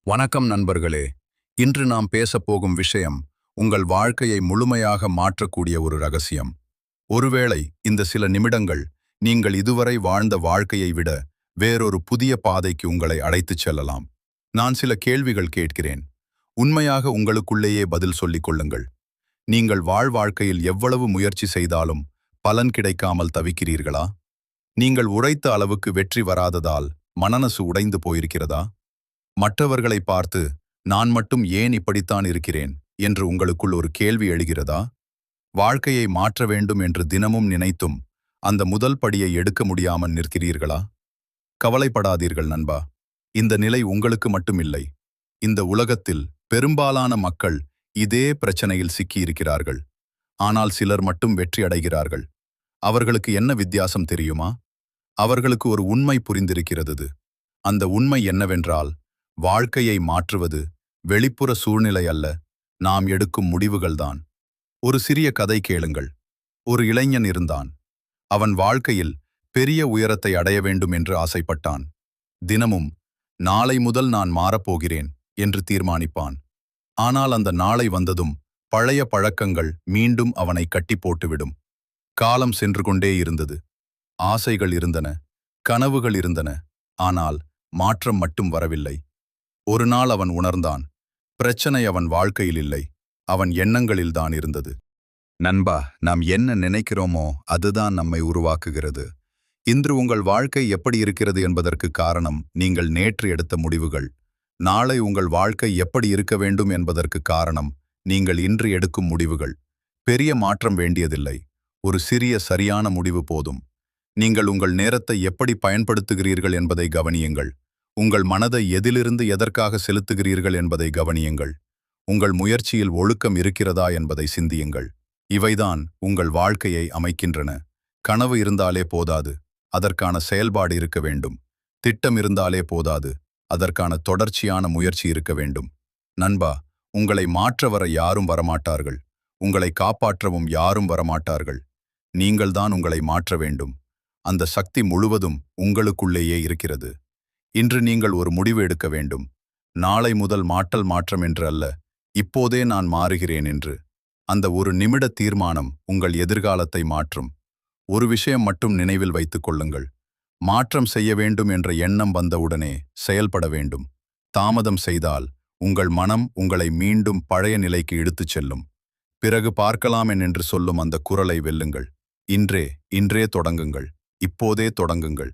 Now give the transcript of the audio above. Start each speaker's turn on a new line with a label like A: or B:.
A: வணக்கம் நண்பர்களே. இன்று நாம் பேசப்போகும் விஷயம் உங்கள் வாழ்க்கையை முழுமையாக மாற்றக்கூடிய ஒரு ரகசியம். ஒருவேளை இந்த சில நிமிடங்கள் நீங்கள் இதுவரை வாழ்ந்த வாழ்க்கையை விட வேறொரு புதிய பாதைக்கு உங்களை அழைத்துச் செல்லலாம். நான் சில கேள்விகள் கேட்கிறேன். உண்மையாக உங்களுக்குள்ளேயே பதில் சொல்லிக் கொள்ளுங்கள். நீங்கள் வாழ்க்கையில் எவ்வளவு முயற்சி செய்தாலும் பலன் கிடைக்காமல் தவிக்கிறீர்களா? நீங்கள் உழைத்த அளவுக்கு வெற்றி வராததால் மனநசு உடைந்து போயிருக்கிறதா? மற்றவர்களை பார்த்து நான் மட்டும் ஏன் இப்படித்தான் இருக்கிறேன் என்று உங்களுக்குள் ஒரு கேள்வி எழுகிறதா? வாழ்க்கையை மாற்ற வேண்டும் என்று தினமும் நினைத்தும் அந்த முதல் படியை எடுக்க முடியாமல் நிற்கிறீர்களா? கவலைப்படாதீர்கள் நண்பா. இந்த நிலை உங்களுக்கு மட்டும் இல்லை. இந்த உலகத்தில் பெரும்பாலான மக்கள் இதே பிரச்சனையில் சிக்கியிருக்கிறார்கள். ஆனால் சிலர் மட்டும் வெற்றி அடைகிறார்கள். அவர்களுக்கு என்ன வித்தியாசம் தெரியுமா? அவர்களுக்கு ஒரு உண்மை புரிந்திருக்கிறது. அந்த உண்மை என்னவென்றால், வாழ்க்கையை மாற்றுவது வெளிப்புற சூழ்நிலை அல்ல, நாம் எடுக்கும் முடிவுகள்தான். ஒரு சிறிய கதை கேளுங்கள். ஒரு இளைஞன் இருந்தான். அவன் வாழ்க்கையில் பெரிய உயரத்தை அடைய வேண்டும் என்று ஆசைப்பட்டான். தினமும் நாளை முதல் நான் மாறப்போகிறேன் என்று தீர்மானிப்பான். ஆனால் அந்த நாளை வந்ததும் பழைய பழக்கங்கள் மீண்டும் அவனை கட்டி போட்டுவிடும். காலம் சென்று கொண்டே இருந்தது. ஆசைகள் இருந்தன, கனவுகள் இருந்தன. ஆனால் மாற்றம் மட்டும் வரவில்லை. ஒரு நாள் அவன் உணர்ந்தான், பிரச்சனை அவன் வாழ்க்கையில் இல்லை, அவன் எண்ணங்களில்தான் இருந்தது. நண்பா, நாம் என்ன நினைக்கிறோமோ அதுதான் நம்மை உருவாக்குகிறது. இன்று உங்கள் வாழ்க்கை எப்படி இருக்கிறது என்பதற்கு காரணம் நீங்கள் நேற்று எடுத்த முடிவுகள். நாளை உங்கள் வாழ்க்கை எப்படி இருக்க வேண்டும் என்பதற்கு காரணம் நீங்கள் இன்று எடுக்கும் முடிவுகள். பெரிய மாற்றம் வேண்டியதில்லை, ஒரு சிறிய சரியான முடிவு போதும். நீங்கள் உங்கள் நேரத்தை எப்படி பயன்படுத்துகிறீர்கள் என்பதை கவனியுங்கள். உங்கள் மனதை எதிலிருந்து எதற்காக செலுத்துகிறீர்கள் என்பதை கவனியுங்கள். உங்கள் முயற்சியில் ஒழுக்கம் இருக்கிறதா என்பதை சிந்தியுங்கள். இவைதான் உங்கள் வாழ்க்கையை அமைக்கின்றன. கனவு இருந்தாலே போதாது, அதற்கான செயல்பாடு இருக்க வேண்டும். திட்டம் இருந்தாலே போதாது, அதற்கான தொடர்ச்சியான முயற்சி இருக்க வேண்டும். நண்பா, உங்களை மாற்ற வர யாரும் வரமாட்டார்கள். உங்களை காப்பாற்றவும் யாரும் வரமாட்டார்கள். நீங்கள்தான் உங்களை மாற்ற வேண்டும். அந்த சக்தி முழுவதும் உங்களுக்குள்ளேயே இருக்கிறது. இன்று நீங்கள் ஒரு முடிவு எடுக்க வேண்டும். நாளை முதல் மாற்றம் என்று அல்ல, இப்போதே நான் மாறுகிறேன் என்று. அந்த ஒரு நிமிட தீர்மானம் உங்கள் எதிர்காலத்தை மாற்றும். ஒரு விஷயம் மட்டும் நினைவில் வைத்துக் கொள்ளுங்கள். மாற்றம் செய்ய வேண்டும் என்ற எண்ணம் வந்தவுடனே செயல்பட வேண்டும். தாமதம் செய்தால் உங்கள் மனம் உங்களை மீண்டும் பழைய நிலைக்கு இழுத்துச் செல்லும். பிறகு பார்க்கலாம் என்று சொல்லும் அந்த குரலை வெல்லுங்கள். இன்றே தொடங்குங்கள். இப்போதே தொடங்குங்கள்.